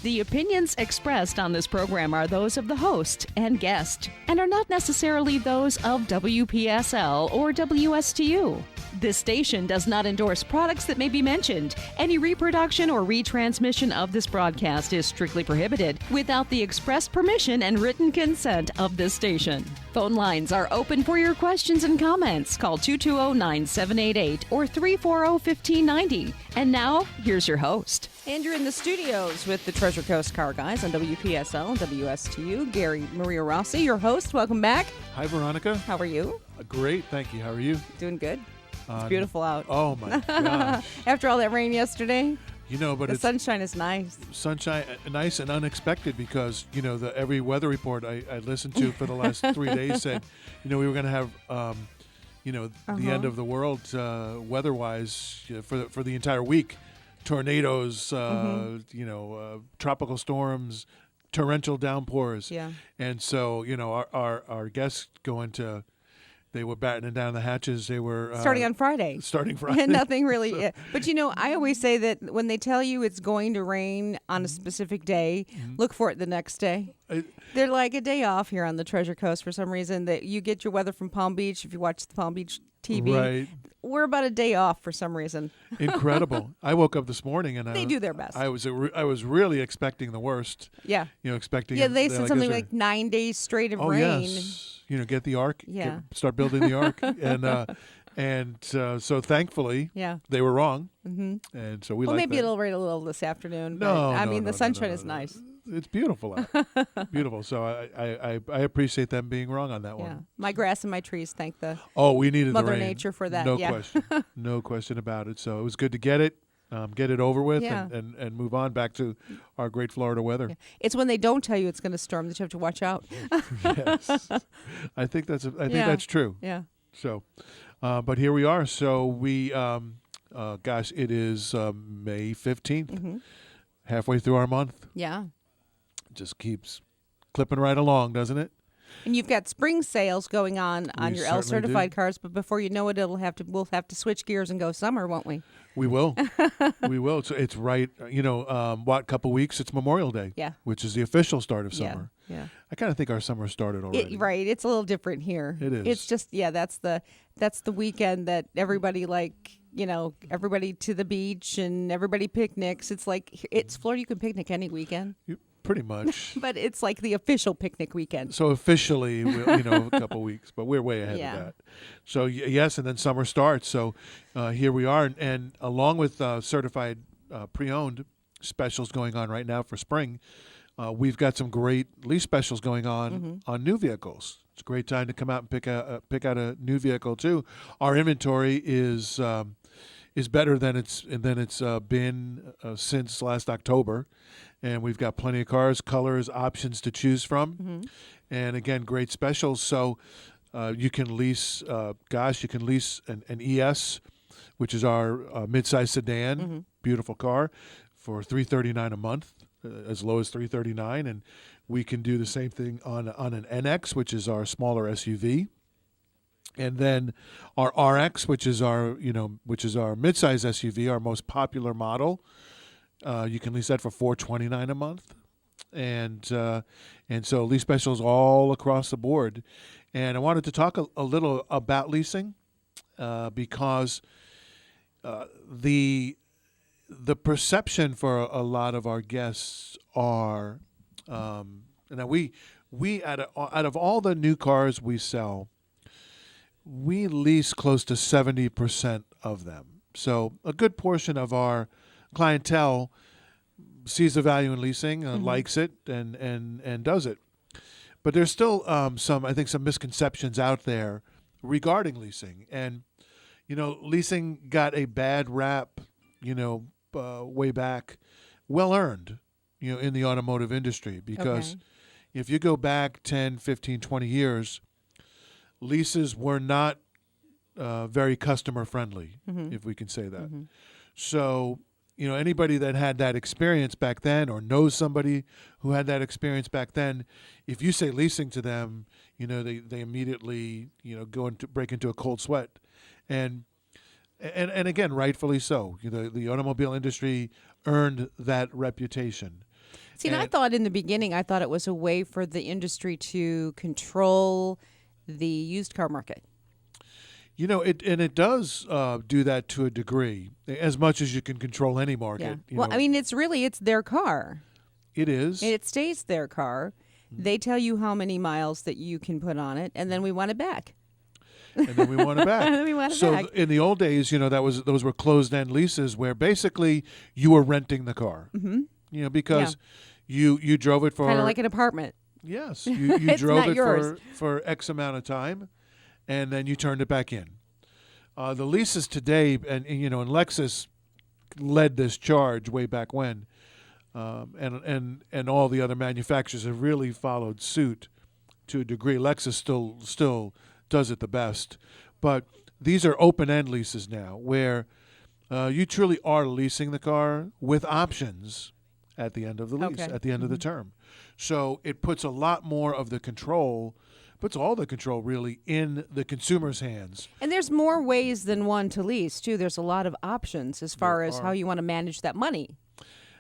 The opinions expressed on this program are those of the host and guest and are not necessarily those of WPSL or WSTU. This station does not endorse products that may be mentioned. Any reproduction or retransmission of this broadcast is strictly prohibited without the express permission and written consent of this station. Phone lines are open for your questions and comments. Call 220-9788 or 340-1590. And now, here's your host. And you're in the studios with the Treasure Coast Car Guys on WPSL and WSTU. Gary Mariarossi, your host. Welcome back. Hi, Veronica. How are you? Great, thank you. How are you? Doing good. It's beautiful out. Oh, my gosh. After all that rain yesterday, You know, but the it's sunshine is nice. sunshine, nice and unexpected because, you know, every weather report I listened to for the last 3 days said, you know, we were going to have, the end of the world weather-wise for the entire week. Tornadoes, tropical storms, torrential downpours. Yeah. And so, you know, our guests they were battening down the hatches. They were Starting on Friday. Starting Friday. And nothing really. But, you know, I always say that when they tell you it's going to rain on a specific day, look for it the next day. They're like a day off here on the Treasure Coast for some reason. That you get your weather from Palm Beach if you watch the Palm Beach TV. Right. We're about a day off for some reason. Incredible. I woke up this morning and They do their best. I was really expecting the worst. Yeah. You know, expecting. Yeah, they said something is there- like 9 days straight of Oh rain. yes. You know, get the ark. Yeah. Start building the ark, and so thankfully, Yeah. they were wrong, Mm-hmm. and so we. Well, like maybe that. it'll rain a little this afternoon. No, but, I no, mean, no, the no, sunshine no, is no. nice. It's beautiful out. Beautiful. So I appreciate them being wrong on that Yeah. one. My grass and my trees thank the Oh, we needed Mother the rain. Nature for that. No Yeah. question. No question about it. So it was good to get it over with, Yeah. and move on back to our great Florida weather. Yeah. It's when they don't tell you it's going to storm that you have to watch out. Yes, I think that's true. Yeah. So, but here we are. So we, gosh, it is May 15th, Mm-hmm. halfway through our month. Yeah. Just keeps clipping right along, doesn't it? And you've got spring sales going on We your L certainly certified do. cars, but before you know it, we'll have to switch gears and go summer, won't we? We will. We will. So it's right, couple weeks, it's Memorial Day. Yeah. Which is the official start of Yeah. summer. Yeah. I kind of think our summer started already. Right. It's a little different here. It is. It's just that's the weekend that everybody everybody to the beach and everybody picnics. It's like it's Florida. You can picnic any weekend, Pretty much. but it's like the official picnic weekend. So officially, a couple weeks, but we're way ahead Yeah. of that. So yes, and then summer starts. So here we are, and along with certified pre-owned specials going on right now for spring, we've got some great lease specials going on new vehicles. It's a great time to come out and pick out a new vehicle too. Our inventory is better than it's been since last October. And we've got plenty of cars, colors, options to choose from. And again, great specials. So you can lease, you can lease an ES, which is our midsize sedan, beautiful car, for $339 a month, as low as $339. And we can do the same thing on an NX, which is our smaller SUV. And then our RX, which is our midsize SUV, our most popular model. You can lease that for $429 a month, and so lease specials all across the board. And I wanted to talk a little about leasing because the perception for a lot of our guests are now we out of all the new cars we sell, we lease close to 70% of them. So a good portion of our clientele sees the value in leasing, likes it, and does it. But there's still some misconceptions out there regarding leasing. And, leasing got a bad rap, way back, well earned, in the automotive industry. Because if you go back 10, 15, 20 years, leases were not very customer friendly, if we can say that. So, anybody that had that experience back then or knows somebody who had that experience back then, if you say leasing to them, they immediately, break into a cold sweat. And again, rightfully so. The automobile industry earned that reputation. See, and I thought in the beginning, I thought it was a way for the industry to control the used car market. It does do that to a degree, as much as you can control any market. Yeah. Well, I mean, it's their car. It is. And it stays their car. They tell you how many miles that you can put on it, and then we want it back. And then we want it back. And then we want it so back. In the old days, those were closed-end leases where basically you were renting the car. Mm-hmm. Because you drove it for kind of like an apartment. Yes, you drove it for X amount of time, and then you turned it back in. The leases today, and Lexus led this charge way back when, and all the other manufacturers have really followed suit to a degree. Lexus still does it the best, but these are open-end leases now, where you truly are leasing the car with options at the end of the lease, at the end of the term. So it puts a lot more of the control, puts all the control really in the consumer's hands. And there's more ways than one to lease, too. There's a lot of options as far as how you want to manage that money.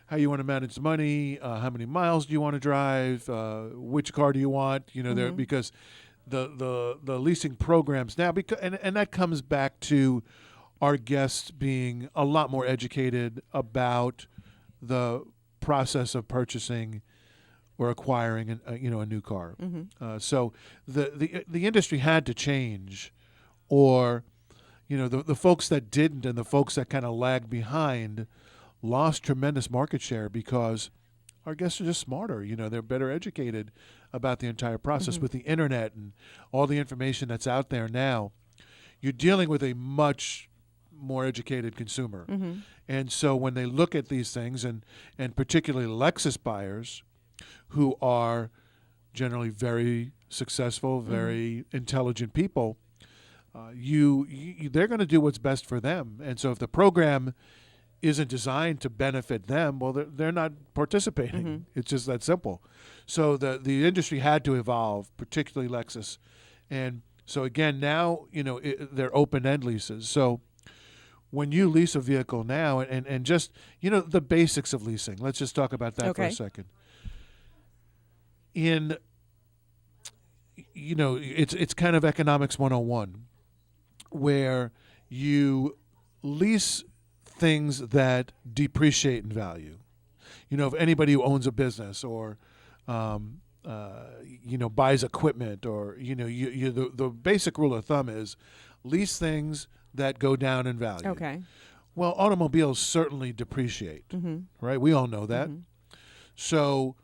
How you want to manage the money, how many miles do you want to drive, which car do you want, because the leasing programs now, and that comes back to our guests being a lot more educated about the process of purchasing or acquiring a new car. So the industry had to change, or the folks that didn't and the folks that kind of lagged behind lost tremendous market share because our guests are just smarter. They're better educated about the entire process. With the internet and all the information that's out there now, you're dealing with a much more educated consumer. And so when they look at these things, and particularly Lexus buyers, who are generally very successful, very intelligent people, they're going to do what's best for them. And so if the program isn't designed to benefit them, well, they're not participating. It's just that simple. So the industry had to evolve, particularly Lexus. And so again, now, they're open-end leases. So when you lease a vehicle now, and just, the basics of leasing, let's just talk about that for a second. It's kind of economics 101, where you lease things that depreciate in value. If anybody who owns a business or buys equipment, or the basic rule of thumb is lease things that go down in value. Okay. Well, automobiles certainly depreciate, right? We all know that. So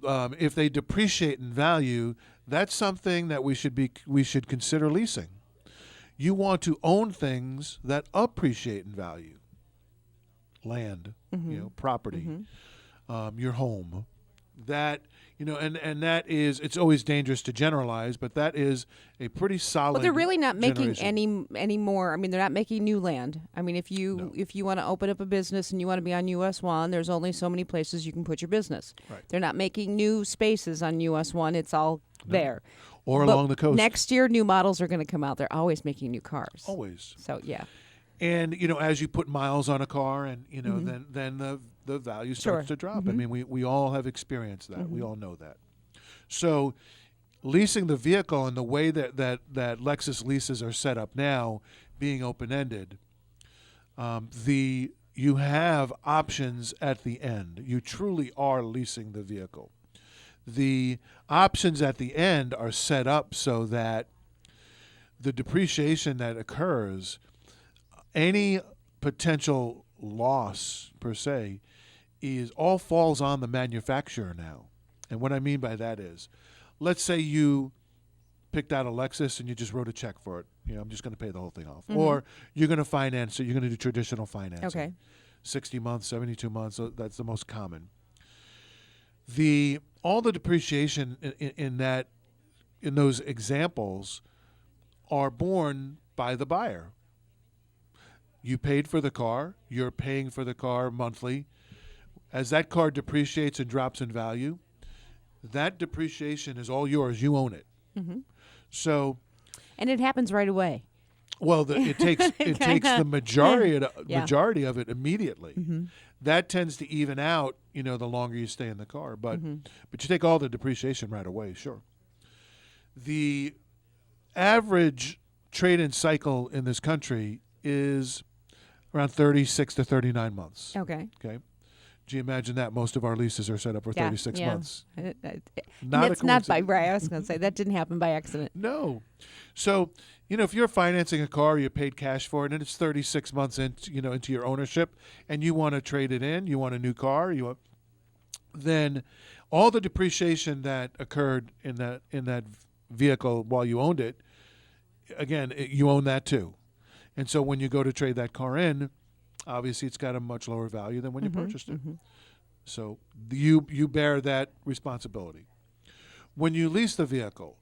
if they depreciate in value, that's something that we should consider leasing. You want to own things that appreciate in value. Land, property, your home. That, and that is, it's always dangerous to generalize, but that is a pretty solid. Well, they're really not making generation. any more. I mean, they're not making new land. I mean, if you want to open up a business and you want to be on US 1, there's only so many places you can put your business. Right. They're not making new spaces on US 1. It's all there. Or along the coast. Next year, new models are going to come out. They're always making new cars. Always. So, yeah. And, as you put miles on a car, and, then the value starts to drop. I mean, we all have experienced that. We all know that. So leasing the vehicle and the way that Lexus leases are set up now, being open-ended, you have options at the end. You truly are leasing the vehicle. The options at the end are set up so that the depreciation that occurs, any potential loss per se, all falls on the manufacturer now. And what I mean by that is, let's say you picked out a Lexus and you just wrote a check for it. I'm just going to pay the whole thing off. Or you're going to finance it. You're going to do traditional financing. Okay. 60 months, 72 months. That's the most common. All the depreciation in those examples are borne by the buyer. You paid for the car. You're paying for the car monthly. As that car depreciates and drops in value, that depreciation is all yours. You own it. So, and it happens right away. Well, it takes the majority of it immediately. that tends to even out, the longer you stay in the car. But but you take all the depreciation right away, sure. The average trade-in cycle in this country is around 36 to 39 months. Okay. Okay. Do you imagine that most of our leases are set up for 36 months? That's not by right. I was going to say that didn't happen by accident. No. So, if you're financing a car, you paid cash for it, and it's 36 months into your ownership, and you want to trade it in, you want a new car, then all the depreciation that occurred in that vehicle while you owned it, again, you own that too. And so when you go to trade that car in, obviously it's got a much lower value than when you purchased it. So you bear that responsibility. When you lease the vehicle,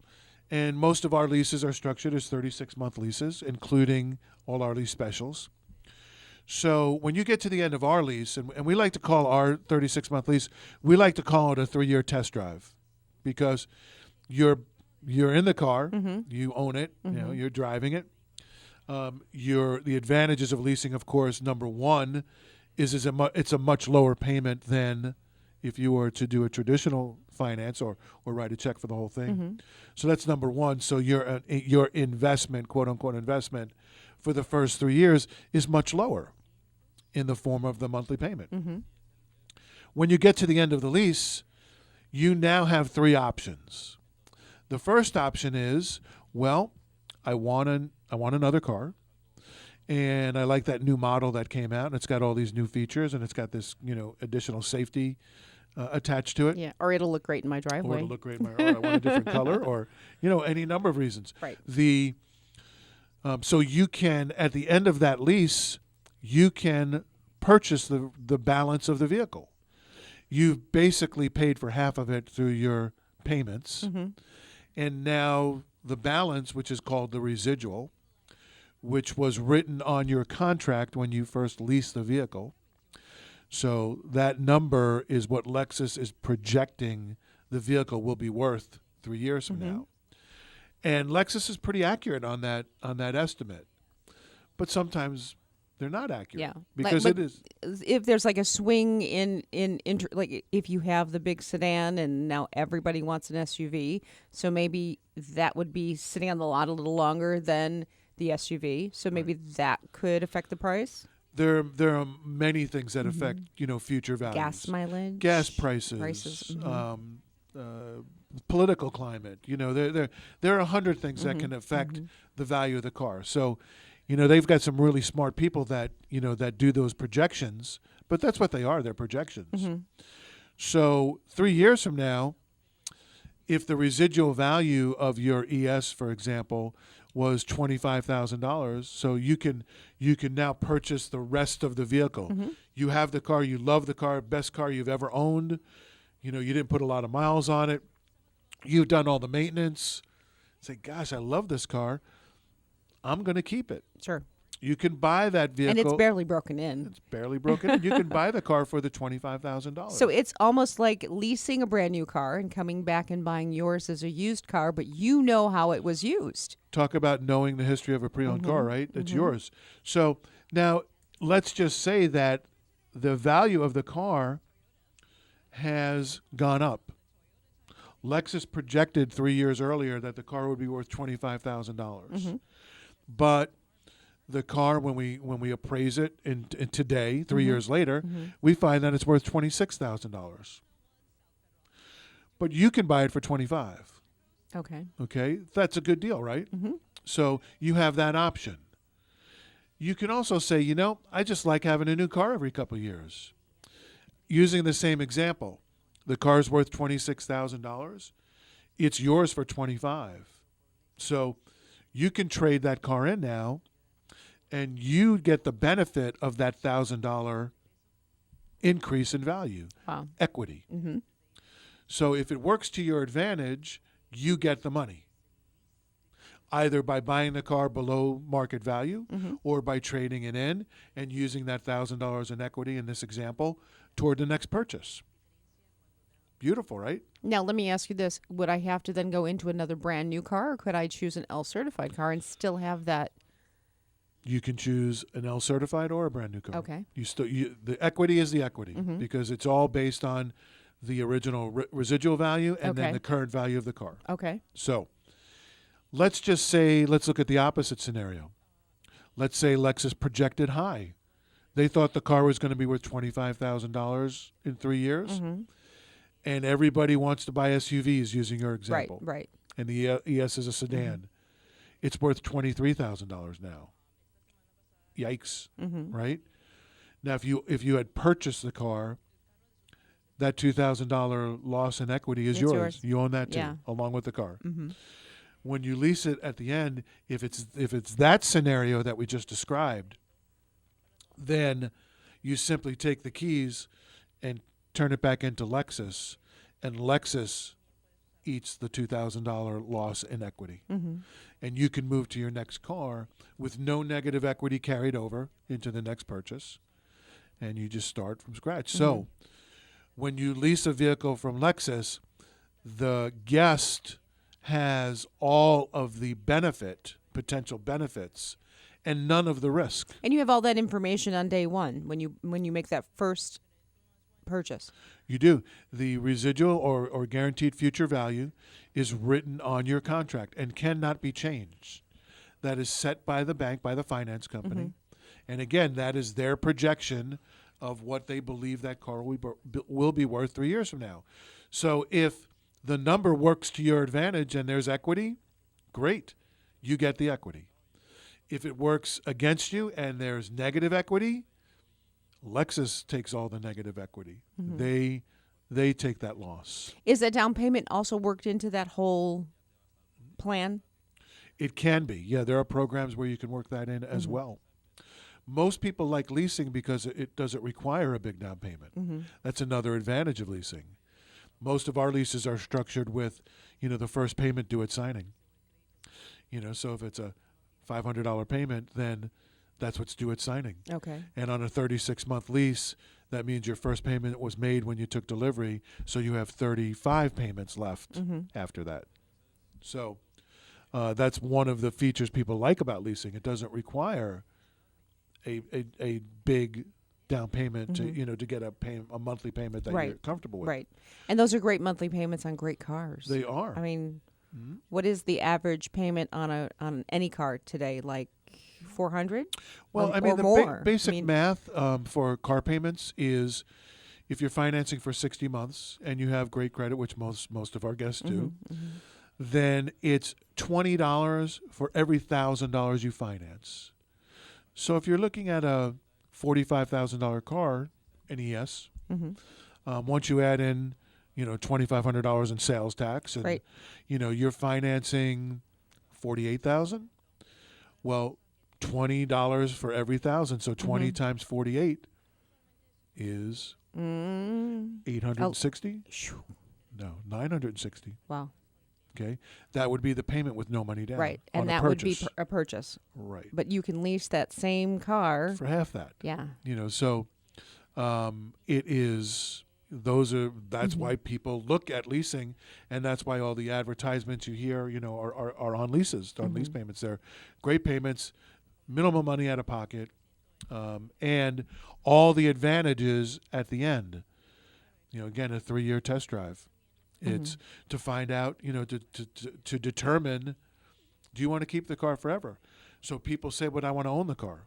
and most of our leases are structured as 36-month leases, including all our lease specials. So when you get to the end of our lease, and we like to call our 36-month lease, we like to call it a 3-year test drive, because you're in the car, you own it, you're driving it. The advantages of leasing, of course, number one, is it's a much lower payment than if you were to do a traditional finance or write a check for the whole thing. So that's number one. So your investment, quote unquote investment, for the first 3 years is much lower in the form of the monthly payment. When you get to the end of the lease, you now have 3 options. The first option is, well, I want another car, and I like that new model that came out, and it's got all these new features, and it's got this additional safety attached to it. Yeah, or it'll look great in my driveway. Or it'll look great in my, or I want a different color, or any number of reasons. Right. So you can, at the end of that lease, you can purchase the balance of the vehicle. You've basically paid for half of it through your payments, and now the balance, which is called the residual, which was written on your contract when you first leased the vehicle. So that number is what Lexus is projecting the vehicle will be worth 3 years from now. And Lexus is pretty accurate on that estimate. But sometimes they're not accurate. Yeah. Because like it is. If there's like a swing like if you have the big sedan and now everybody wants an SUV, so maybe that would be sitting on the lot a little longer than the SUV. So maybe that could affect the price. There are many things that affect, future values. Gas mileage, gas prices. Political climate. There are 100 things that can affect the value of the car. So, they've got some really smart people that that do those projections, but that's what they are. They're projections. So 3 years from now, if the residual value of your ES, for example, was $25,000, so you can now purchase the rest of the vehicle. You have the car, you love the car, best car you've ever owned. You didn't put a lot of miles on it. You've done all the maintenance. Say, gosh, I love this car. I'm going to keep it. Sure. You can buy that vehicle. And it's barely broken in. It's barely broken in. You can buy the car for the $25,000. So it's almost like leasing a brand new car and coming back and buying yours as a used car, but you know how it was used. Talk about knowing the history of a pre-owned car, right? It's yours. So now let's just say that the value of the car has gone up. Lexus projected 3 years earlier that the car would be worth $25,000. But the car, when we appraise it in today, 3 years later, we find that it's worth $26,000. But you can buy it for $25,000. Okay, that's a good deal, right? So you have that option. You can also say, I just like having a new car every couple of years. Using the same example, the car's worth $26,000. It's yours for $25,000. So you can trade that car in now, and you get the benefit of that $1,000 increase in value. Wow. Equity. So if it works to your advantage, you get the money, either by buying the car below market value or by trading it in and using that $1,000 in equity in this example toward the next purchase. Beautiful, right? Now, let me ask you this. Would I have to then go into another brand new car, or could I choose an L-certified car and still have that You can choose an L certified or a brand new car. Okay. The equity is the equity because it's all based on the original residual value and then Okay. the current value of the car. Okay. So let's look at the opposite scenario. Let's say Lexus projected high. They thought the car was going to be worth $25,000 in 3 years, and everybody wants to buy SUVs using your example. Right. And the ES is a sedan. It's worth $23,000 now. Yikes! Right now, if you had purchased the car, that $2,000 loss in equity is yours. You own that too, along with the car. When you lease it at the end, if it's that scenario that we just described, then you simply take the keys and turn it back into Lexus, and Lexus eats the $2,000 loss in equity. And you can move to your next car with no negative equity carried over into the next purchase, and you just start from scratch. So when you lease a vehicle from Lexus, the guest has all of the potential benefits, and none of the risk. And you have all that information on day one when you make that first purchase. You do. The residual or guaranteed future value is written on your contract and cannot be changed. That is set by the bank, by the finance company. And again, that is their projection of what they believe that car will be worth 3 years from now. So if the number works to your advantage and there's equity, great. You get the equity. If it works against you and there's negative equity, Lexus takes all the negative equity. They take that loss. Is that down payment also worked into that whole plan? It can be. Yeah, there are programs where you can work that in as well. Most people like leasing because it doesn't require a big down payment. That's another advantage of leasing. Most of our leases are structured with, the first payment due at signing. So if it's a $500 payment, then that's what's due at signing. Okay. And on a 36-month lease, that means your first payment was made when you took delivery, so you have 35 payments left after that. So that's one of the features people like about leasing. It doesn't require a big down payment to get a monthly payment that you're comfortable with. Right. And those are great monthly payments on great cars. They are. I mean, what is the average payment on any car today? Like $400? Well, or, I mean, or the more. basic math for car payments is if you're financing for 60 months and you have great credit, which most of our guests do, then it's $20 for every $1,000 you finance. So if you're looking at a $45,000 car, an ES, once you add in, $2,500 in sales tax, and you're financing $48,000. Well, $20 for every 1,000, so 20 times 48 is 860. No, 960. Wow. Okay, that would be the payment with no money down. Right, on and a that purchase. would be a purchase. Right. But you can lease that same car For half that. Yeah. So it is. That's why people look at leasing, and that's why all the advertisements you hear, are on leases, on lease payments. They're great payments, minimal money out of pocket, and all the advantages at the end. Again, a 3-year test drive. It's to find out, to determine, do you want to keep the car forever? So people say, "But I want to own the car."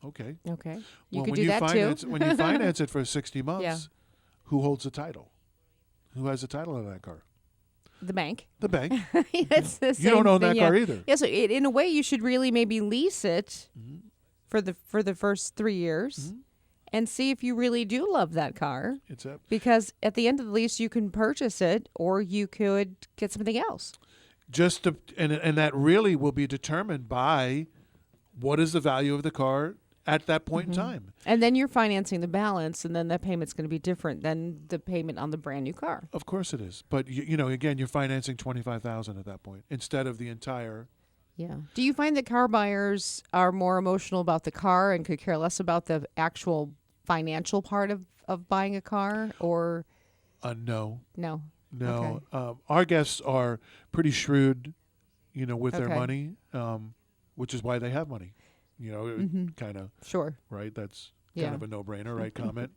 Okay. Okay. Well, could do that too. When you finance it for 60 months, who holds the title? Who has the title of that car? The bank. The bank. It's the same You don't own thing, that car either. Yeah, so in a way, you should really maybe lease it for the first 3 years and see if you really do love that car. Because at the end of the lease, you can purchase it or you could get something else. And that really will be determined by what is the value of the car at that point in time. And then you're financing the balance, and then that payment's going to be different than the payment on the brand new car. Of course it is. But, again, you're financing $25,000 at that point instead of the entire. Yeah. Do you find that car buyers are more emotional about the car and could care less about the actual financial part of buying a car? Or No. No. Okay. Our guests are pretty shrewd, with their money. which is why they have money. You know, kind of. Sure. Right? That's Yeah. kind of a no-brainer, right? Comment.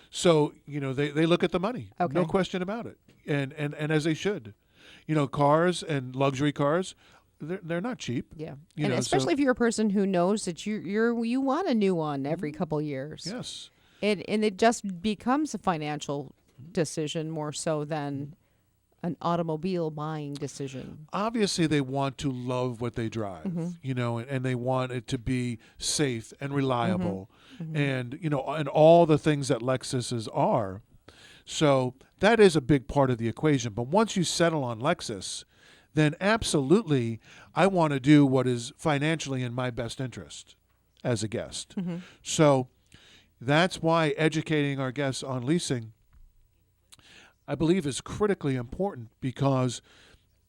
So, you know, they look at the money. Okay. No question about it. And as they should. You know, cars and luxury cars, they're not cheap. Yeah. You And know, especially if you're a person who knows that you want a new one every couple years. Yes. And it just becomes a financial decision more so than an automobile buying decision. Obviously, they want to love what they drive, you know, and they want it to be safe and reliable and, you know, and all the things that Lexuses are. So that is a big part of the equation. But once you settle on Lexus, then absolutely I want to do what is financially in my best interest as a guest. So that's why educating our guests on leasing, I believe, is critically important, because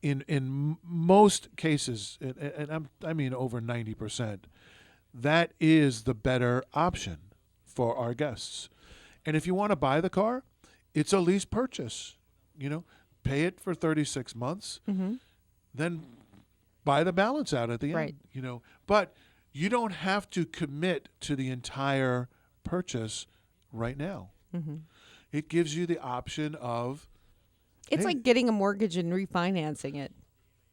in most cases, and I mean over 90%, that is the better option for our guests. And if you want to buy the car, it's a lease purchase. You know, pay it for 36 months, then buy the balance out at the Right. end. You know, but you don't have to commit to the entire purchase right now. It gives you the option of, It's hey, like getting a mortgage and refinancing it.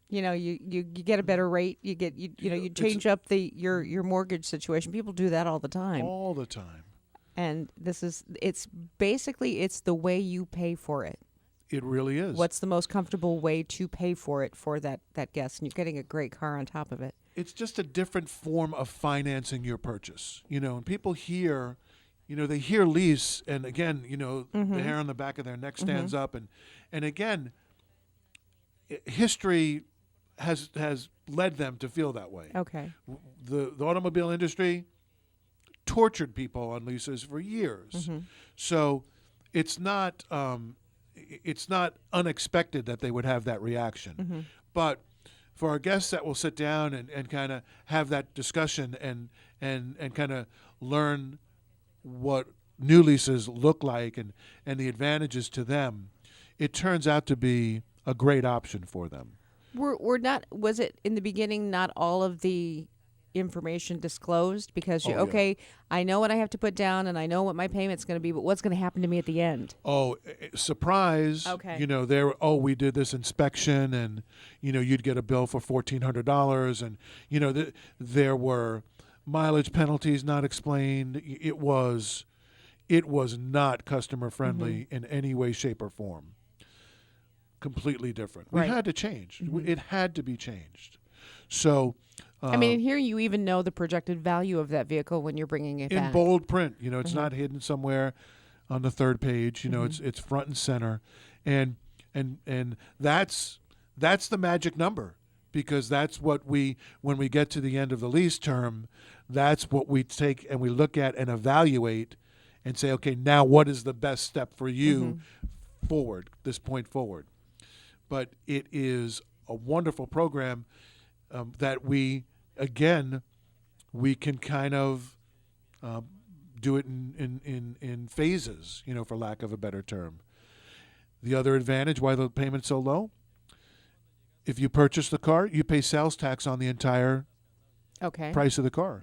You know, you get a better rate. You change up your mortgage situation. People do that all the time. all the time. And it's basically the way you pay for it. It really is. What's the most comfortable way to pay for it for that guest? And you're getting a great car on top of it. It's just a different form of financing your purchase. You know, and people hear, you know, they hear lease, and again, you know, the hair on the back of their neck stands up, and again, history has led them to feel that way. Okay. The automobile industry tortured people on leases for years, so it's not unexpected that they would have that reaction. But for our guests that will sit down and kind of have that discussion and kind of learn what new leases look like and the advantages to them, it turns out to be a great option for them. Was it in the beginning not all of the information disclosed? Because I know what I have to put down and I know what my payment's going to be, but what's going to happen to me at the end? Oh, surprise. Okay. You know, we did this inspection, and, you know, you'd get a bill for $1,400, and, you know, there were mileage penalties not explained. It was not customer friendly in any way, shape, or form. Completely different. Right. We had to change. It had to be changed. So, I mean, here you even know the projected value of that vehicle when you're bringing it in back. bold print, you know, it's not hidden somewhere on the third page. You know, it's front and center, and that's the magic number, because that's what when we get to the end of the lease term, that's what we take and we look at and evaluate and say, okay, now what is the best step for you forward, this point forward. But it is a wonderful program that we can kind of do it in phases, you know, for lack of a better term. The other advantage, why the payment's so low, if you purchase the car, you pay sales tax on the entire price of the car.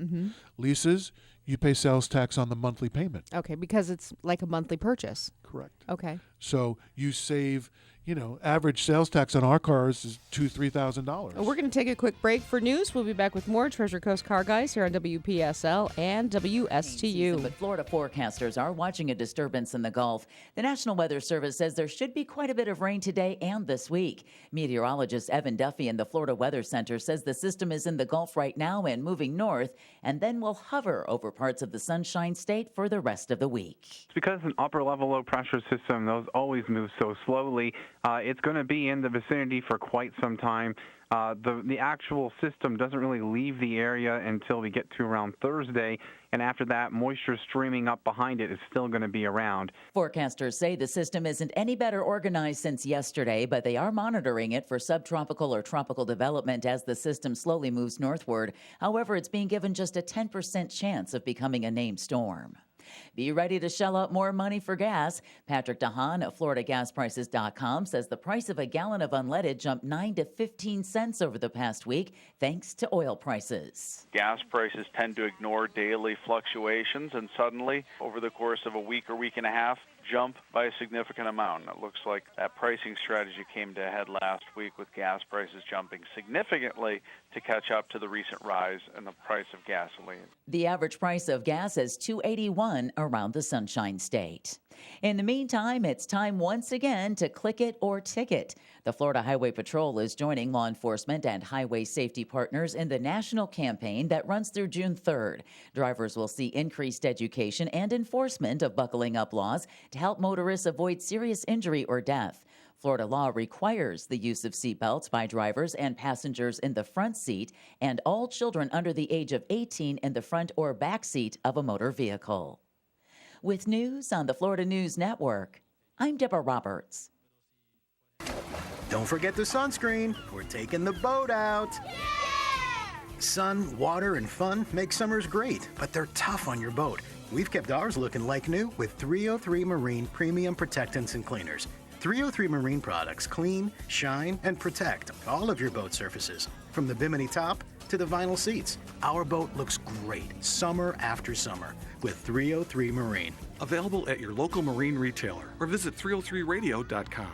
Leases, you pay sales tax on the monthly payment. Okay, because it's like a monthly purchase. Correct. Okay. So you save, you know, average sales tax on our cars is $2,000-$3,000. We're going to take a quick break for news. We'll be back with more Treasure Coast Car Guys here on WPSL and WSTU. But Florida forecasters are watching a disturbance in the Gulf. The National Weather Service says there should be quite a bit of rain today and this week. Meteorologist Evan Duffy in the Florida Weather Center says the system is in the Gulf right now and moving north, and then will hover over parts of the Sunshine State for the rest of the week. It's because an upper-level low-pressure system, those always move so slowly. It's going to be in the vicinity for quite some time. The actual system doesn't really leave the area until we get to around Thursday, and after that, moisture streaming up behind it is still going to be around. Forecasters say the system isn't any better organized since yesterday, but they are monitoring it for subtropical or tropical development as the system slowly moves northward. However, it's being given just a 10% chance of becoming a named storm. Be ready to shell out more money for gas. Patrick DeHaan of FloridaGasPrices.com says the price of a gallon of unleaded jumped 9 to 15 cents over the past week thanks to oil prices. Gas prices tend to ignore daily fluctuations, and suddenly, over the course of a week or week and a half, jump by a significant amount. It looks like that pricing strategy came to a head last week with gas prices jumping significantly to catch up to the recent rise in the price of gasoline. The average price of gas is $2.81 around the Sunshine State. In the meantime, it's time once again to click it or ticket. The Florida Highway Patrol is joining law enforcement and highway safety partners in the national campaign that runs through June 3rd. Drivers will see increased education and enforcement of buckling up laws to help motorists avoid serious injury or death. Florida law requires the use of seatbelts by drivers and passengers in the front seat and all children under the age of 18 in the front or back seat of a motor vehicle. With news on the Florida News Network, I'm Deborah Roberts. Don't forget the sunscreen. We're taking the boat out. Yeah! Sun, water, and fun make summers great, but they're tough on your boat. We've kept ours looking like new with 303 Marine Premium Protectants and Cleaners. 303 Marine products clean, shine, and protect all of your boat surfaces, from the bimini top to the vinyl seats. Our boat looks great summer after summer with 303 Marine. Available at your local marine retailer or visit 303radio.com.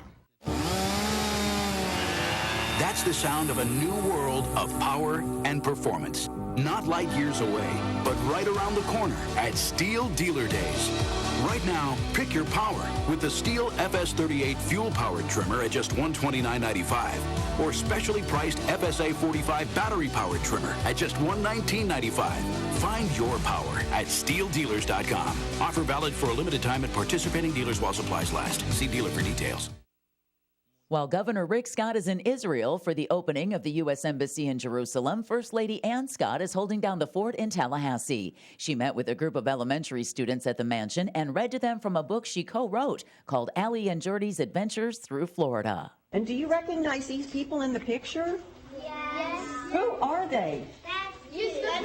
That's the sound of a new world of power and performance. Not light years away, but right around the corner at Steel Dealer Days. Right now, pick your power with the Steel FS38 fuel-powered trimmer at just $129.95, or specially priced FSA 45 battery-powered trimmer at just $119.95. Find your power at SteelDealers.com. Offer valid for a limited time at participating dealers while supplies last. See dealer for details. While Governor Rick Scott is in Israel for the opening of the U.S. Embassy in Jerusalem, First Lady Ann Scott is holding down the fort in Tallahassee. She met with a group of elementary students at the mansion and read to them from a book she co-wrote called Allie and Jordy's Adventures Through Florida. And do you recognize these people in the picture? Yes. Who are they? That's you and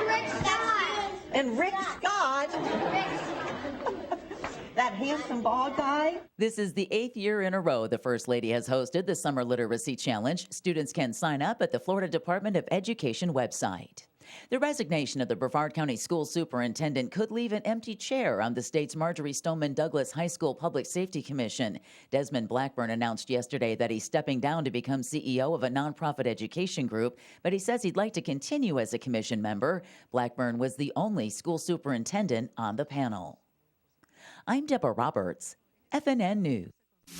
Rick Scott. And Rick Scott? That handsome bald guy? This is the 8th year in a row the First Lady has hosted the Summer Literacy Challenge. Students can sign up at the Florida Department of Education website. The resignation of the Brevard County School Superintendent could leave an empty chair on the state's Marjorie Stoneman Douglas High School Public Safety Commission. Desmond Blackburn announced yesterday that he's stepping down to become CEO of a nonprofit education group, but he says he'd like to continue as a commission member. Blackburn was the only school superintendent on the panel. I'm Deborah Roberts, FNN News.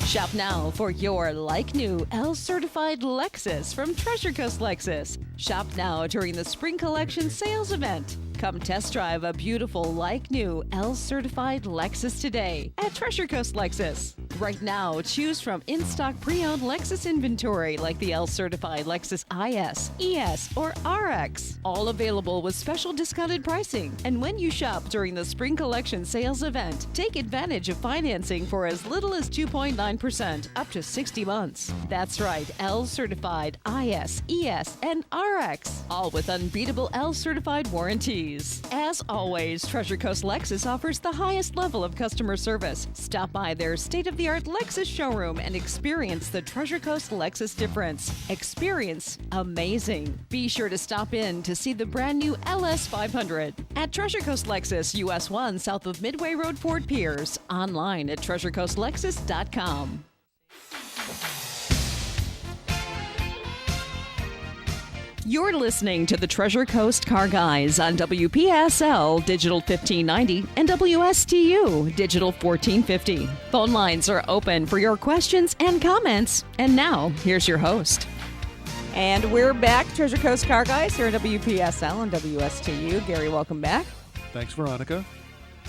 Shop now for your like-new L-certified Lexus from Treasure Coast Lexus. Shop now during the Spring Collection sales event. Come test drive a beautiful like-new L-certified Lexus today at Treasure Coast Lexus. Right now, choose from in-stock pre-owned Lexus inventory like the L-certified Lexus IS, ES, or RX. All available with special discounted pricing. And when you shop during the Spring Collection sales event, take advantage of financing for as little as 2.9% up to 60 months. That's right, L-certified IS, ES, and RX. All with unbeatable L-certified warranties. As always, Treasure Coast Lexus offers the highest level of customer service. Stop by their state-of-the-art Lexus showroom and experience the Treasure Coast Lexus difference. Experience amazing. Be sure to stop in to see the brand new LS 500 at Treasure Coast Lexus, US 1, south of Midway Road, Fort Pierce. Online at treasurecoastlexus.com. You're listening to the Treasure Coast Car Guys on WPSL Digital 1590 and WSTU Digital 1450. Phone lines are open for your questions and comments. And now, here's your host. And we're back, Treasure Coast Car Guys, here at WPSL and WSTU. Gary, welcome back. Thanks, Veronica.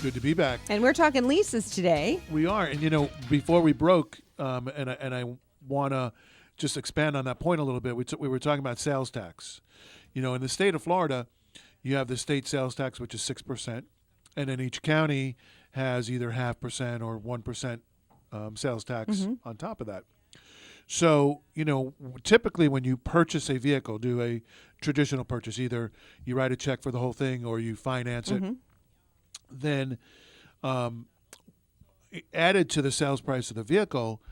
Good to be back. And we're talking leases today. We are. And, you know, before we broke, and I want to just expand on that point a little bit. We were talking about sales tax. You know, in the state of Florida, you have the state sales tax, which is 6%, and then each county has either 0.5% or 1% sales tax on top of that. So, you know, typically when you purchase a vehicle, do a traditional purchase, either you write a check for the whole thing or you finance it, then added to the sales price of the vehicle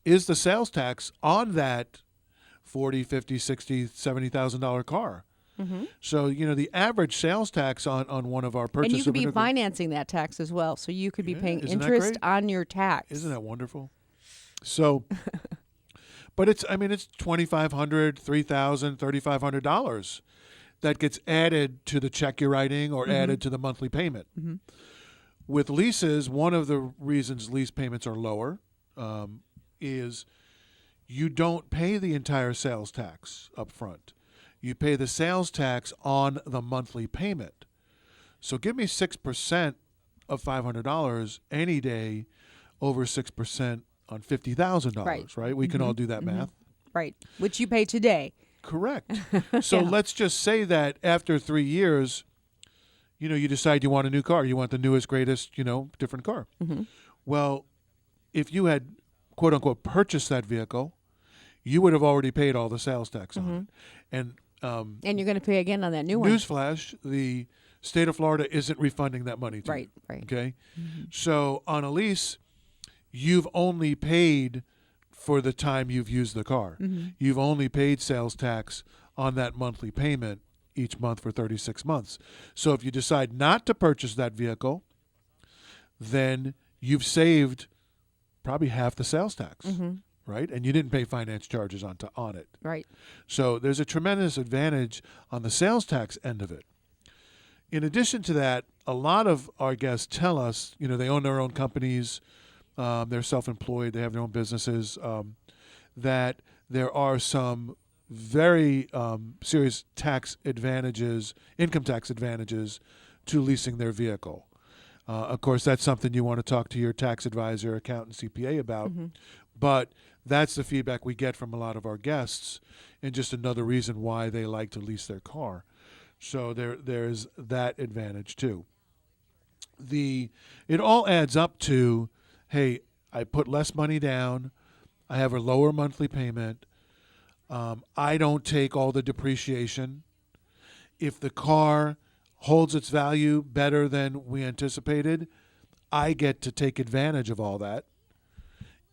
is the sales tax on that $40,000, $50,000, $60,000, $70,000 car. Mm-hmm. So, the average sales tax on one of our purchases. And you could be financing that tax as well. So you could be paying isn't that interest great? on your tax. Isn't that wonderful? So, but it's $2,500, $3,000, $3,500 that gets added to the check you're writing or added to the monthly payment. Mm-hmm. With leases, one of the reasons lease payments are lower is you don't pay the entire sales tax up front. You pay the sales tax on the monthly payment. So give me 6% of $500 any day over 6% on $50,000, right? We can all do that math. Right, which you pay today. Correct. So let's just say that after 3 years, you decide you want a new car. You want the newest, greatest, different car. Mm-hmm. Well, if you had, quote unquote, purchased that vehicle, you would have already paid all the sales tax on it. And you're going to pay again on that new one. Newsflash, the state of Florida isn't refunding that money to you. Right. Okay? So on a lease, you've only paid for the time you've used the car. You've only paid sales tax on that monthly payment each month for 36 months. So if you decide not to purchase that vehicle, then you've saved probably half the sales tax. Right? And you didn't pay finance charges on it. Right. So there's a tremendous advantage on the sales tax end of it. In addition to that, a lot of our guests tell us, they own their own companies, they're self-employed, they have their own businesses, that there are some very serious income tax advantages to leasing their vehicle. Of course, that's something you want to talk to your tax advisor, accountant, CPA about. But that's the feedback we get from a lot of our guests, and just another reason why they like to lease their car. So there's that advantage too. It all adds up to, hey, I put less money down, I have a lower monthly payment, I don't take all the depreciation. If the car holds its value better than we anticipated, I get to take advantage of all that.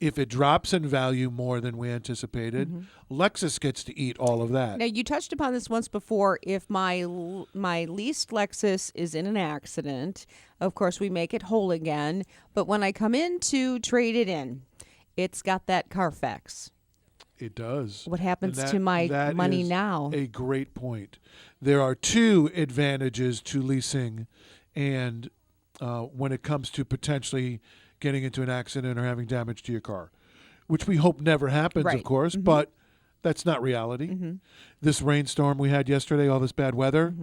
If it drops in value more than we anticipated, Lexus gets to eat all of that. Now, you touched upon this once before. If my leased Lexus is in an accident, of course, we make it whole again. But when I come in to trade it in, it's got that Carfax. It does. What happens to my money now? A great point. There are two advantages to leasing, and when it comes to potentially getting into an accident or having damage to your car, which we hope never happens, of course, but that's not reality. This rainstorm we had yesterday, all this bad weather,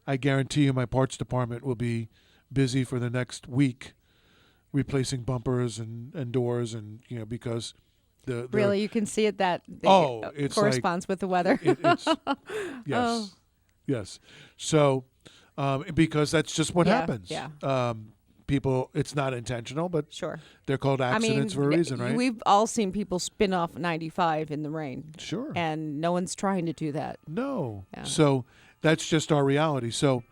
I guarantee you my parts department will be busy for the next week replacing bumpers and doors, and because really, you can see it that it corresponds with the weather. Yes, yes. So because that's just what happens. Yeah. People, it's not intentional, but sure, they're called accidents for a reason, right? We've all seen people spin off 95 in the rain. Sure. And no one's trying to do that. No. Yeah. So that's just our reality. So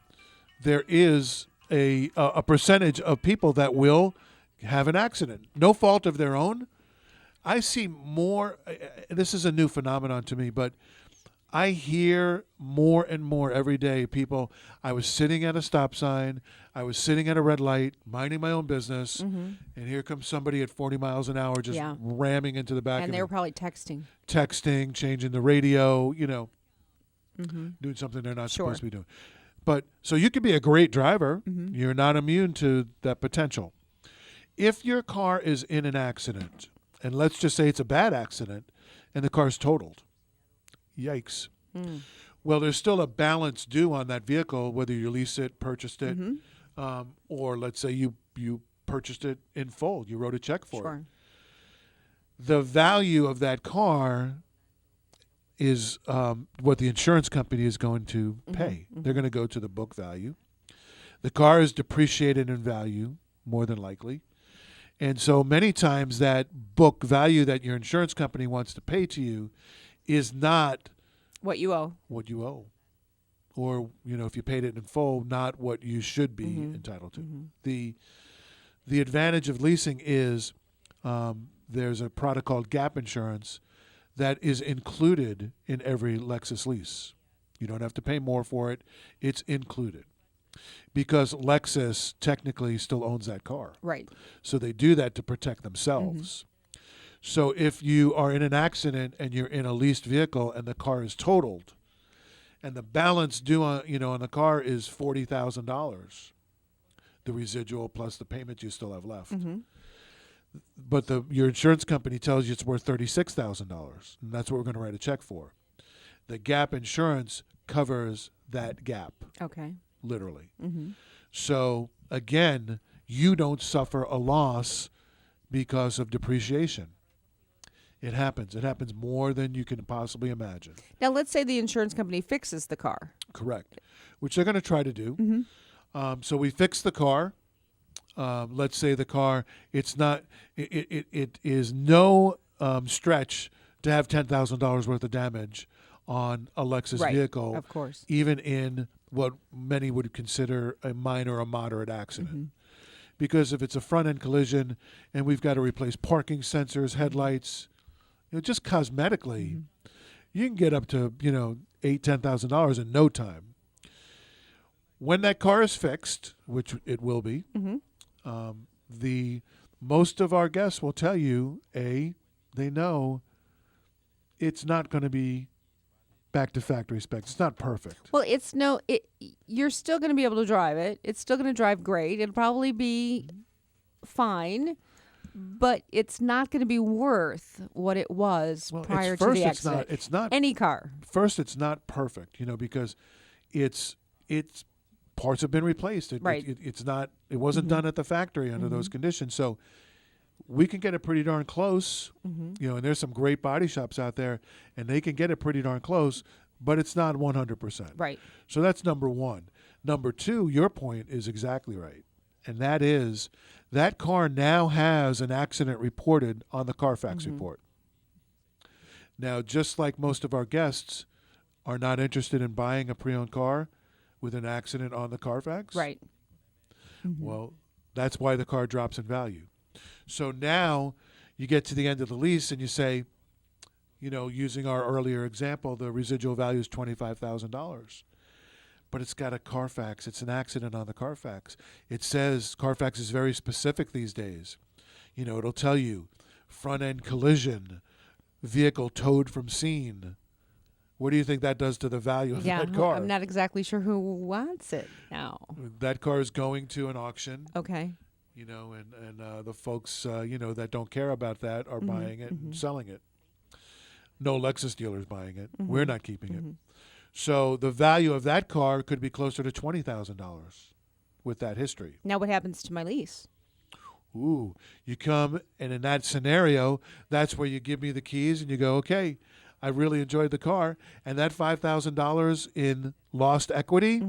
there is a percentage of people that will have an accident, no fault of their own. I see more, this is a new phenomenon to me, but I hear more and more every day people, I was sitting at a stop sign, I was sitting at a red light, minding my own business, and here comes somebody at 40 miles an hour just ramming into the back of me. And they were probably texting, changing the radio, doing something they're not supposed to be doing. But so you could be a great driver. You're not immune to that potential. If your car is in an accident, and let's just say it's a bad accident, and the car's totaled, yikes. Well, there's still a balance due on that vehicle, whether you lease it, purchased it, or let's say you purchased it in full. You wrote a check for it. The value of that car is what the insurance company is going to pay. They're going to go to the book value. The car is depreciated in value, more than likely. And so many times that book value that your insurance company wants to pay to you is not what you owe. or if you paid it in full, not what you should be entitled to. The advantage of leasing is there's a product called gap insurance that is included in every Lexus lease. You don't have to pay more for it. It's included because Lexus technically still owns that car. Right. So they do that to protect themselves. So if you are in an accident and you're in a leased vehicle and the car is totaled and the balance due on the car is $40,000, the residual plus the payment you still have left. But your insurance company tells you it's worth $36,000, and that's what we're going to write a check for. The gap insurance covers that gap. Okay. Literally. So again, you don't suffer a loss because of depreciation. It happens. It happens more than you can possibly imagine. Now, let's say the insurance company fixes the car. Correct. Which they're going to try to do. So we fix the car. Let's say the car, it is no stretch to have $10,000 worth of damage on a Lexus vehicle. Of course. Even in what many would consider a minor or moderate accident. Because if it's a front-end collision and we've got to replace parking sensors, headlights, just cosmetically, you can get up to, $8,000-$10,000 in no time. When that car is fixed, which it will be, the most of our guests will tell you, they know it's not going to be back to factory specs. It's not perfect. Well, you're still going to be able to drive it. It's still going to drive great. It'll probably be fine, but it's not going to be worth what it was prior to the accident. It's not any car. First, it's not perfect, because it's parts have been replaced. It wasn't done at the factory under those conditions. So we can get it pretty darn close, and there's some great body shops out there, and they can get it pretty darn close, but it's not 100%. Right. So that's number one. Number two, your point is exactly right, and that is that car now has an accident reported on the Carfax report. Now, just like most of our guests are not interested in buying a pre-owned car with an accident on the Carfax. Right. Well, that's why the car drops in value. So now you get to the end of the lease and you say, using our earlier example, the residual value is $25,000. But it's got a Carfax. It's an accident on the Carfax. It says Carfax is very specific these days. It'll tell you front-end collision, vehicle towed from scene. What do you think that does to the value of that car? I'm not exactly sure who wants it now. That car is going to an auction. Okay. And the folks, that don't care about that are buying it and selling it. No Lexus dealer is buying it. We're not keeping it. So the value of that car could be closer to $20,000 with that history. Now what happens to my lease? Ooh, you come, and in that scenario, that's where you give me the keys and you go, okay, I really enjoyed the car. And that $5,000 in lost equity,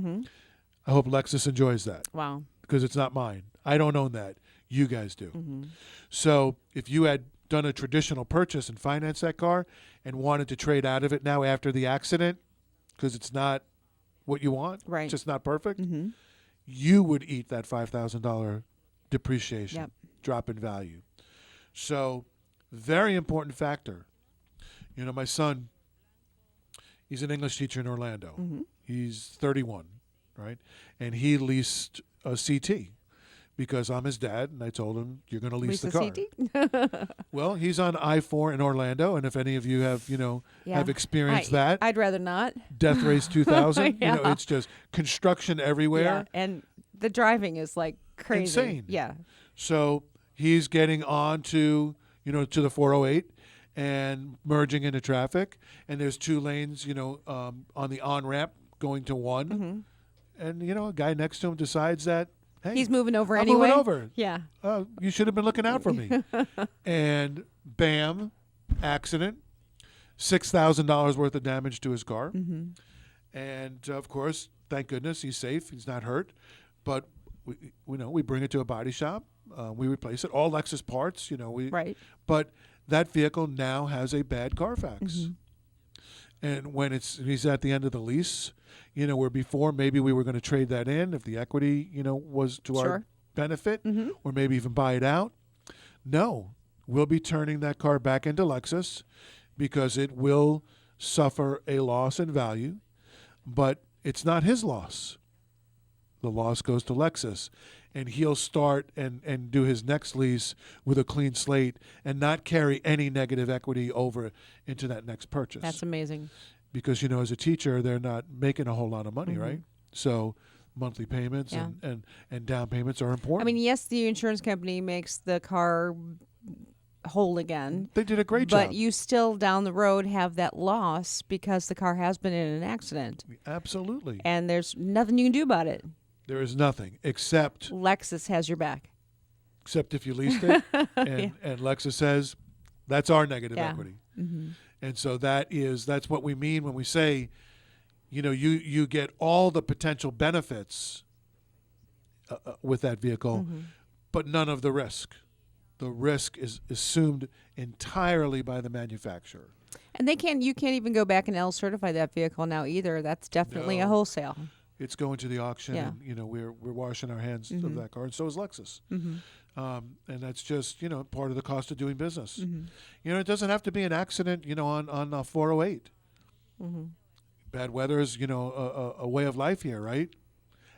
I hope Lexus enjoys that. Wow. Because it's not mine. I don't own that. You guys do. So if you had done a traditional purchase and financed that car and wanted to trade out of it now after the accident because it's not what you want, it's just not perfect, you would eat that $5,000 depreciation, drop in value. So very important factor. My son, he's an English teacher in Orlando. He's 31, right? And he leased a CT because I'm his dad, and I told him, you're going to lease the car. CT? Well, he's on I-4 in Orlando, and if any of you have, have experienced that. I'd rather not. Death Race 2000, it's just construction everywhere. Yeah, and the driving is like crazy. Insane. Yeah. So he's getting on to, to the 408 and merging into traffic, and there's 2 lanes, on the on-ramp going to one, and, a guy next to him decides that, hey, he's moving over I'm anyway. moving over. Yeah. You should have been looking out for me. And bam, accident, $6,000 worth of damage to his car. And, of course, thank goodness he's safe. He's not hurt. But, we bring it to a body shop. We replace it. All Lexus parts, Right. But that vehicle now has a bad Carfax. And when he's at the end of the lease, where before maybe we were going to trade that in if the equity, was to our benefit, or maybe even buy it out. No, we'll be turning that car back into Lexus because it will suffer a loss in value, but it's not his loss. The loss goes to Lexus, and he'll start and do his next lease with a clean slate and not carry any negative equity over into that next purchase. That's amazing. Because, as a teacher, they're not making a whole lot of money, right? So monthly payments and down payments are important. I mean, yes, the insurance company makes the car whole again. They did a great job. But you still down the road have that loss because the car has been in an accident. Absolutely. And there's nothing you can do about it. There is nothing except Lexus has your back. Except if you leased it, and Lexus says that's our negative equity. And so that's what we mean when we say, you get all the potential benefits with that vehicle, but none of the risk. The risk is assumed entirely by the manufacturer. And you can't even go back and L certify that vehicle now either. That's definitely a wholesale. It's going to the auction, and we're washing our hands of that car, and so is Lexus. And that's just part of the cost of doing business. It doesn't have to be an accident, on 408. Bad weather is a way of life here, right?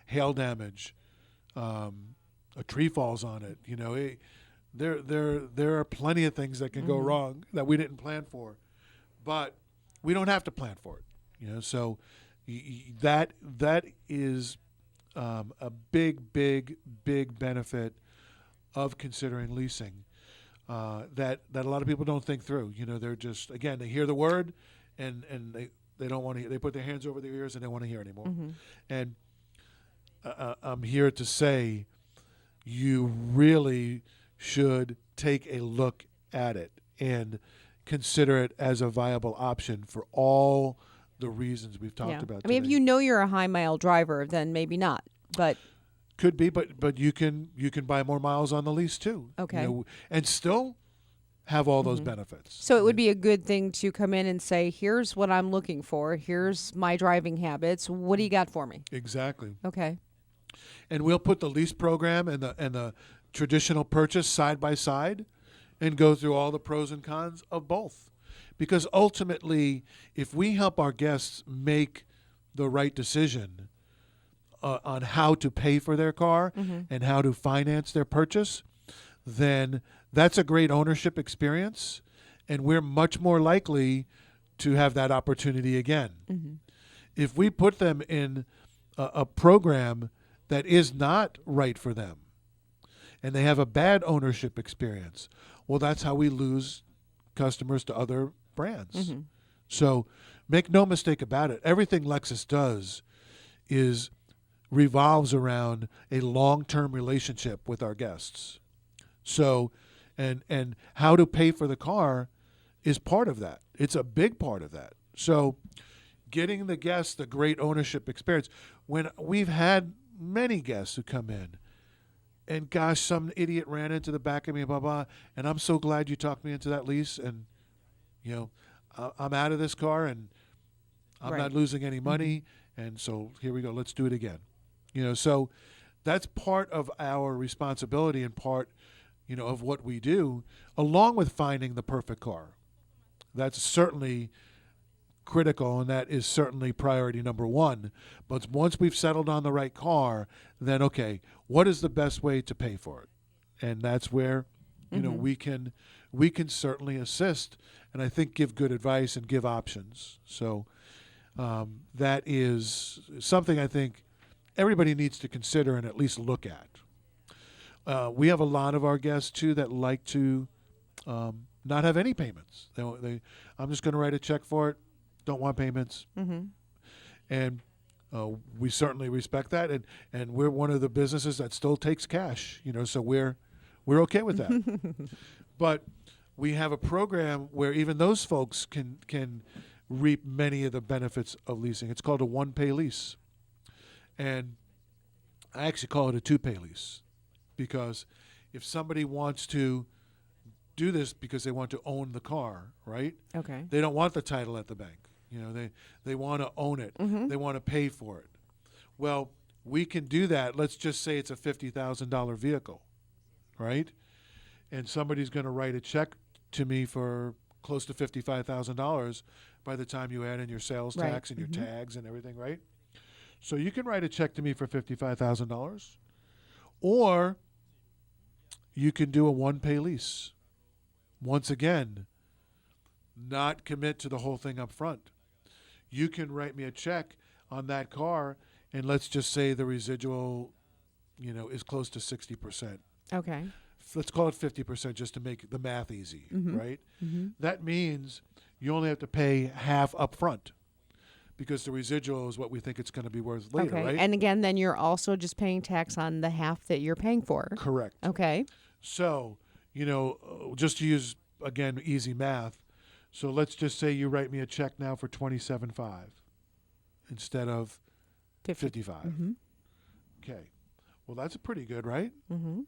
Hail damage, a tree falls on it. There are plenty of things that can go wrong that we didn't plan for, but we don't have to plan for it. So. That is a big benefit of considering leasing that a lot of people don't think through. They're just, again, they hear the word and they don't want to. They put their hands over their ears and they don't want to hear anymore. And I'm here to say, you really should take a look at it and consider it as a viable option for all the reasons we've talked about today. I mean, if you're a high mile driver, then maybe not. But could be, but you can buy more miles on the lease too. Okay. And still have all those benefits. So it would be a good thing to come in and say, here's what I'm looking for. Here's my driving habits. What do you got for me? Exactly. Okay. And we'll put the lease program and the traditional purchase side by side and go through all the pros and cons of both. Because ultimately, if we help our guests make the right decision on how to pay for their car and how to finance their purchase, then that's a great ownership experience, and we're much more likely to have that opportunity again. If we put them in a program that is not right for them and they have a bad ownership experience, well, that's how we lose customers to other brands. So make no mistake about it. Everything Lexus does revolves around a long-term relationship with our guests. So, and how to pay for the car is part of that. It's a big part of that. So getting the guests the great ownership experience. When we've had many guests who come in and gosh, some idiot ran into the back of me, blah, blah, and I'm so glad you talked me into that lease, and I'm out of this car and I'm not losing any money, and so here we go, let's do it again. So that's part of our responsibility and part, of what we do, along with finding the perfect car. That's certainly critical, and that is certainly priority number one. But once we've settled on the right car, then okay, what is the best way to pay for it? And that's where we can certainly assist, and I think give good advice and give options. So that is something I think everybody needs to consider and at least look at. We have a lot of our guests too that like to not have any payments. I'm just going to write a check for it. Don't want payments. And we certainly respect that, and we're one of the businesses that still takes cash. So we're okay with that. But we have a program where even those folks can reap many of the benefits of leasing. It's called a one-pay lease, and I actually call it a two-pay lease, because if somebody wants to do this because they want to own the car, right? Okay. They don't want the title at the bank. You know, they want to own it. Mm-hmm. They want to pay for it. Well, we can do that. Let's just say it's a $50,000 vehicle, right? And somebody's going to write a check to me for close to $55,000 by the time you add in your sales tax and your tags and everything, right? So you can write a check to me for $55,000, or you can do a one-pay lease. Once again, not commit to the whole thing up front. You can write me a check on that car, and let's just say the residual, you know, is close to 60%. Okay. Let's call it 50% just to make the math easy, right? Mm-hmm. That means you only have to pay half up front because the residual is what we think it's going to be worth later, Okay. right? And again, then you're also just paying tax on the half that you're paying for. Correct. Okay. So, you know, just to use, again, easy math, so let's just say you write me a check now for $27,500 instead of $55,000. Mm-hmm. Okay. Well, that's pretty good, right? Mm-hmm.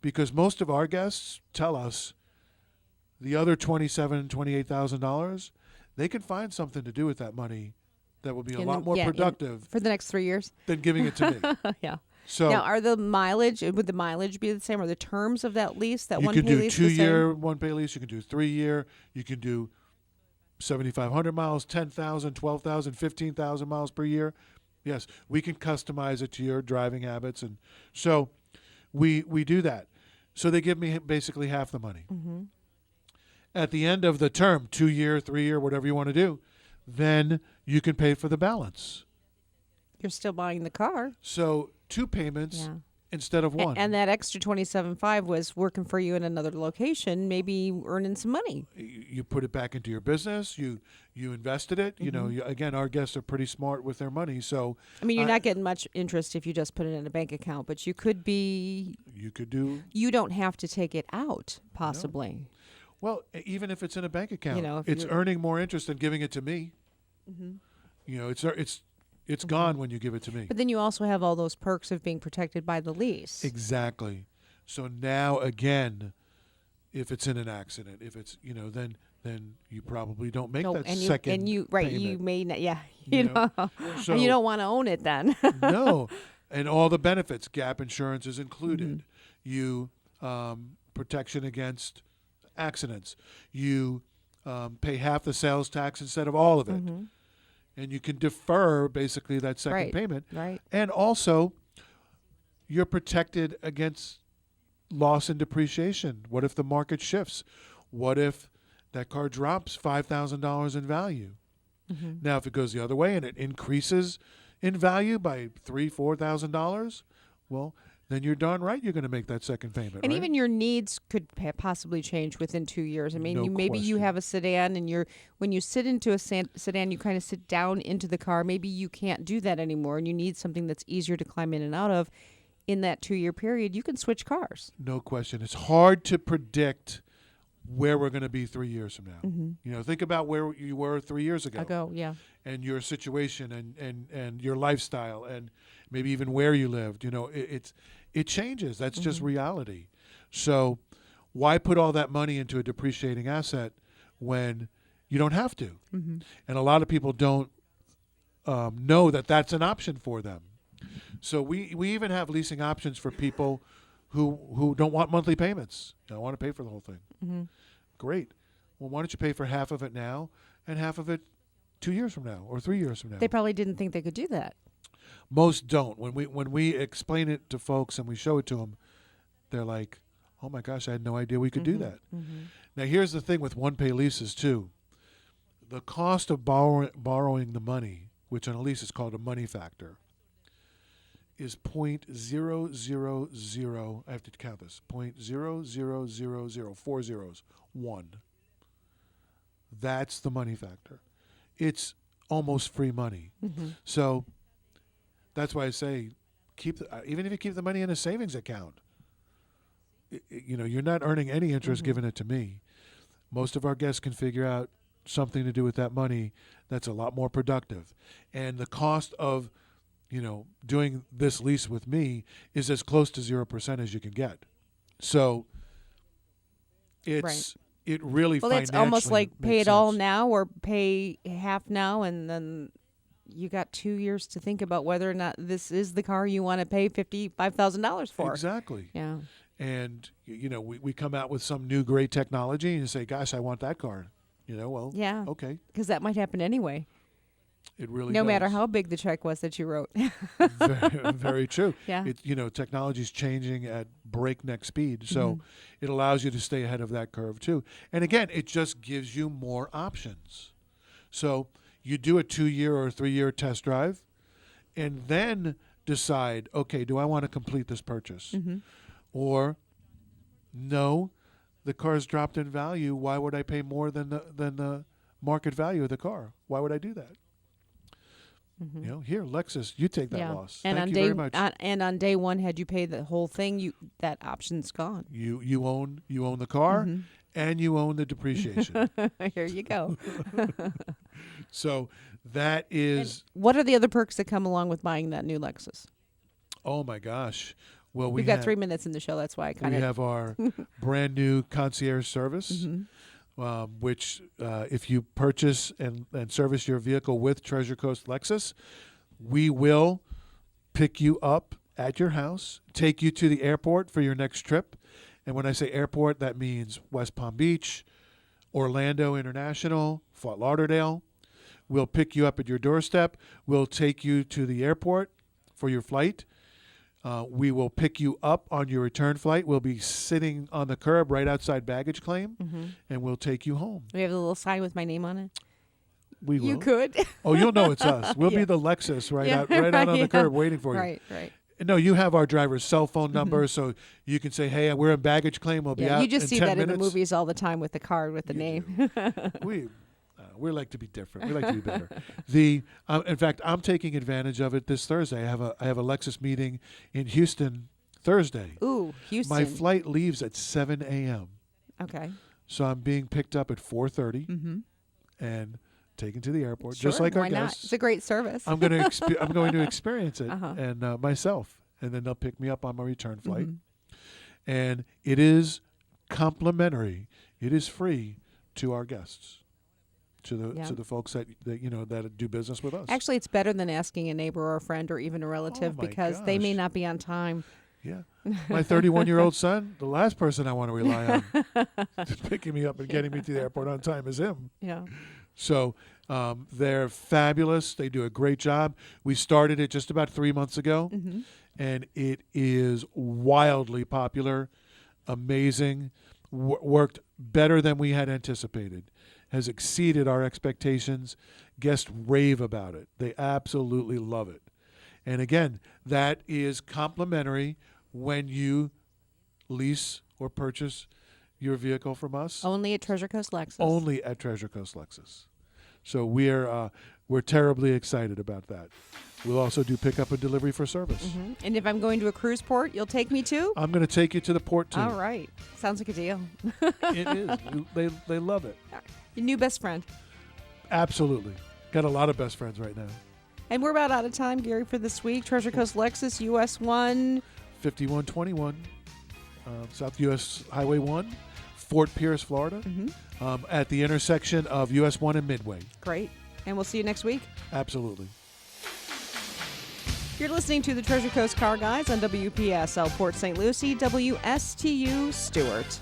Because most of our guests tell us the other $27,000, $28,000, they can find something to do with that money that will be a lot more productive for the next 3 years than giving it to me. Yeah. So now, would the mileage be the same? Or the terms of that lease, that you one can pay do lease, the 2-year same? one-pay lease. You can do 3-year. You can do 7,500 miles, 10,000, 12,000, 15,000 miles per year. Yes, we can customize it to your driving habits, and so we do that. So they give me basically half the money. Mm-hmm. At the end of the term, 2-year, 3-year, whatever you want to do, then you can pay for the balance. You're still buying the car. So 2 payments instead of 1. And that extra $27,500 was working for you in another location, maybe earning some money. You put it back into your business. You invested it. You know, again, our guests are pretty smart with their money. So I mean, you're not getting much interest if you just put it in a bank account, but you could be. You could do. You don't have to take it out, possibly. No. Well, even if it's in a bank account, You know, if it's you're- earning more interest than giving it to me. Mm-hmm. You know, it's gone when you give it to me. But then you also have all those perks of being protected by the lease. Exactly. So now again, if it's in an accident, if it's, you know, then you probably don't make that second payment. You may not, you You know, know? So- you don't want to own it then. No, and all the benefits, gap insurance is included. Mm-hmm. You protection against accidents. You pay half the sales tax instead of all of it. Mm-hmm. And you can defer basically that second payment. Right. And also, you're protected against loss and depreciation. What if the market shifts? What if that car drops $5,000 in value? Mm-hmm. Now, if it goes the other way and it increases in value by $3,000, $4,000, well, then you're darn right you're going to make that second payment. And right? even your needs could possibly change within 2 years. I mean, No maybe you question. have a sedan, and when you sit into a sedan, you kind of sit down into the car. Maybe you can't do that anymore, and you need something that's easier to climb in and out of. In that 2-year period, you can switch cars. No question. It's hard to predict where we're going to be 3 years from now. Mm-hmm. You know, think about where you were 3 years ago. Yeah. And your situation and your lifestyle and maybe even where you lived. You know, it changes. That's just reality. So why put all that money into a depreciating asset when you don't have to? Mm-hmm. And a lot of people don't know that that's an option for them. So we even have leasing options for people who don't want monthly payments. They don't want to pay for the whole thing. Mm-hmm. Great. Well, why don't you pay for half of it now and half of it 2 years from now or 3 years from now? They probably didn't think they could do that. Most don't. When we explain it to folks and we show it to them, they're like, "Oh my gosh, I had no idea we could do that." Mm-hmm. Now, here's the thing with one-pay leases too. The cost of borrowing the money, which on a lease is called a money factor, is 0.000. I have to count this. 0.00004 zeros. 1. That's the money factor. It's almost free money. Mm-hmm. So that's why I say even if you keep the money in a savings account, you know, you're not earning any interest giving it to me. Most of our guests can figure out something to do with that money that's a lot more productive. And the cost of, you know, doing this lease with me is as close to 0% as you can get. So it's it really Well, it's financially almost like pay makes it all sense. now or pay half now, and then you got 2 years to think about whether or not this is the car you want to pay $55,000 for. Exactly. Yeah. And we come out with some new great technology and you say, gosh, I want that car. Well, Yeah. okay. Because that might happen anyway. It really No matter does. how big the check was that you wrote. very, very true. Yeah. Technology's changing at breakneck speed, so Mm-hmm. it allows you to stay ahead of that curve too. And again, it just gives you more options. So you do a 2-year or 3-year test drive, and then decide, okay, do I want to complete this purchase, or no, the car's dropped in value. Why would I pay more than the market value of the car? Why would I do that? Here, Lexus, you take that loss. And Thank on you day very much. and on day one, had you paid the whole thing, that option's gone. You own the car, and you own the depreciation. Here you go. So that is. What are the other perks that come along with buying that new Lexus? Oh my gosh! Well, We've got 3 minutes in the show. That's why I kind we of have our brand new concierge service, which if you purchase and service your vehicle with Treasure Coast Lexus, we will pick you up at your house, take you to the airport for your next trip. And when I say airport, that means West Palm Beach, Orlando International, Fort Lauderdale. We'll pick you up at your doorstep. We'll take you to the airport for your flight. We will pick you up on your return flight. We'll be sitting on the curb right outside baggage claim, and we'll take you home. we have a little sign with my name on it. We will. You could. Oh, you'll know it's us. We'll be the Lexus right out on the curb waiting for you. Right. No, you have our driver's cell phone number, so you can say, "Hey, we're in baggage claim. We'll be out You just in see 10 that minutes." in the movies all the time with the card with the name. We like to be different. We like to be better. In fact, I'm taking advantage of it this Thursday. I have a Lexus meeting in Houston Thursday. Ooh, Houston. My flight leaves at 7 a.m. Okay. So I'm being picked up at 4:30 and taken to the airport, Sure, just like our why not? guests. It's a great service. I'm going to experience it and myself, and then they'll pick me up on my return flight. And it is complimentary. It is free to our guests, to the folks that do business with us. Actually, it's better than asking a neighbor or a friend or even a relative my because they may gosh. not be on time. Yeah. My 31-year-old son, the last person I want to rely on to picking me up and getting me to the airport on time is him. Yeah. So they're fabulous. They do a great job. We started it just about 3 months ago, and it is wildly popular, amazing, worked better than we had anticipated, has exceeded our expectations. Guests rave about it. They absolutely love it. And again, that is complimentary when you lease or purchase your vehicle from us. Only at Treasure Coast Lexus. Only at Treasure Coast Lexus. So we're terribly excited about that. We'll also do pickup and delivery for service. And if I'm going to a cruise port, you'll take me too? I'm going to take you to the port too. All right. Sounds like a deal. It is. They love it. Your new best friend. Absolutely. Got a lot of best friends right now. And we're about out of time, Gary, for this week. Treasure Coast Lexus, US 1. 5121 South US Highway 1, Fort Pierce, Florida, at the intersection of US 1 and Midway. Great. And we'll see you next week. Absolutely. You're listening to the Treasure Coast Car Guys on WPSL Port St. Lucie, WSTU Stewart.